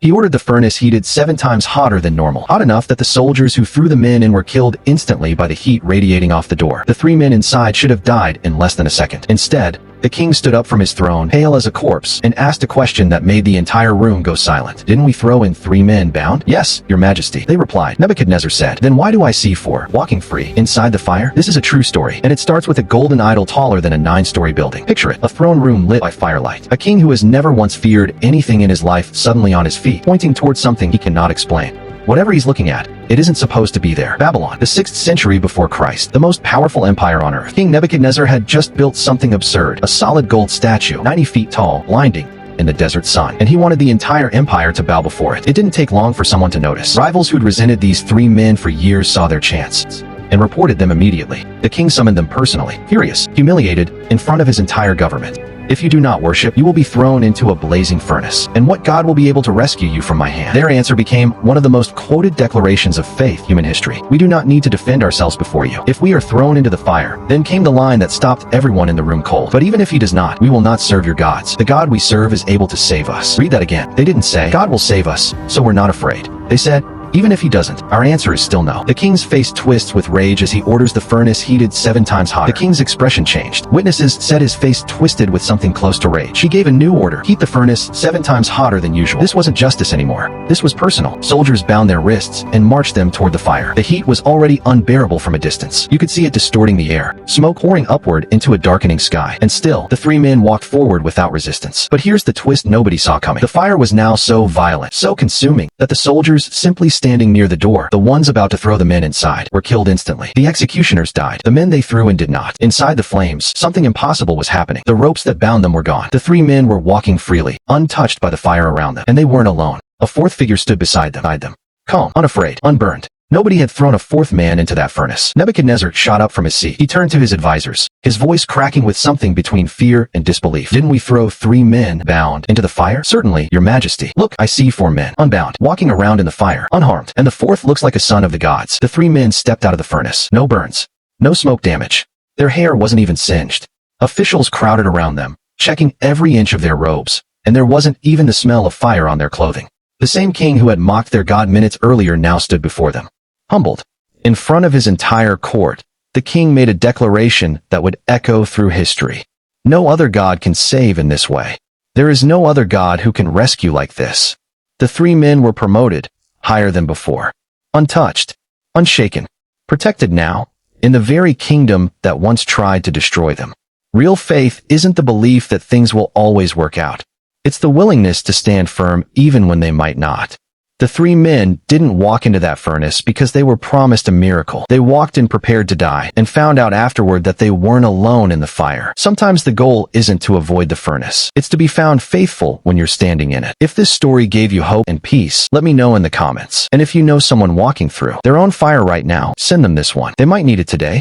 He ordered the furnace heated 7 times hotter than normal, hot enough that the soldiers who threw the men in were killed instantly by the heat radiating off the door. The 3 men inside should have died in less than a second. Instead, the king stood up from his throne, pale as a corpse, and asked a question that made the entire room go silent. "Didn't we throw in 3 men bound?" "Yes, your majesty," they replied. Nebuchadnezzar said, "Then why do I see 4 walking free inside the fire?" This is a true story, and it starts with a golden idol taller than a 9-story building. Picture it, a throne room lit by firelight. A king who has never once feared anything in his life suddenly on his feet, pointing towards something he cannot explain. Whatever he's looking at, it isn't supposed to be there. Babylon, the 6th century before Christ, the most powerful empire on earth. King Nebuchadnezzar had just built something absurd, a solid gold statue, 90 feet tall, blinding, in the desert sun, and he wanted the entire empire to bow before it. It didn't take long for someone to notice. Rivals who'd resented these 3 men for years saw their chance and reported them immediately. The king summoned them personally, furious, humiliated, in front of his entire government. "If you do not worship, you will be thrown into a blazing furnace. And what God will be able to rescue you from my hand?" Their answer became one of the most quoted declarations of faith in human history. "We do not need to defend ourselves before you. If we are thrown into the fire," then came the line that stopped everyone in the room cold. "But even if he does not, we will not serve your gods. The God we serve is able to save us." Read that again. They didn't say, "God will save us, so we're not afraid." They said, "Even if he doesn't, our answer is still no." The king's face twists with rage as he orders the furnace heated 7 times hotter. The king's expression changed. Witnesses said his face twisted with something close to rage. He gave a new order: heat the furnace 7 times hotter than usual. This wasn't justice anymore. This was personal. Soldiers bound their wrists and marched them toward the fire. The heat was already unbearable from a distance. You could see it distorting the air, smoke pouring upward into a darkening sky. And still, the 3 men walked forward without resistance. But here's the twist nobody saw coming. The fire was now so violent, so consuming, that the soldiers simply standing near the door, the ones about to throw the men inside, were killed instantly. The executioners died. The men they threw in did not. Inside the flames, something impossible was happening. The ropes that bound them were gone. The 3 men were walking freely, untouched by the fire around them. And they weren't alone. A 4th figure stood beside them, calm, unafraid, unburned. Nobody had thrown a 4th man into that furnace. Nebuchadnezzar shot up from his seat. He turned to his advisors, his voice cracking with something between fear and disbelief. "Didn't we throw 3 men bound into the fire?" "Certainly, your majesty. Look, I see 4 men, unbound, walking around in the fire, unharmed. And the 4th looks like a son of the gods." The 3 men stepped out of the furnace. No burns, no smoke damage. Their hair wasn't even singed. Officials crowded around them, checking every inch of their robes, and there wasn't even the smell of fire on their clothing. The same king who had mocked their god minutes earlier now stood before them. Humbled. In front of his entire court, the king made a declaration that would echo through history. "No other god can save in this way. There is no other god who can rescue like this." The 3 men were promoted, higher than before. Untouched, unshaken, protected now, in the very kingdom that once tried to destroy them. Real faith isn't the belief that things will always work out. It's the willingness to stand firm even when they might not. The 3 men didn't walk into that furnace because they were promised a miracle. They walked in prepared to die and found out afterward that they weren't alone in the fire. Sometimes the goal isn't to avoid the furnace. It's to be found faithful when you're standing in it. If this story gave you hope and peace, let me know in the comments. And if you know someone walking through their own fire right now, send them this one. They might need it today.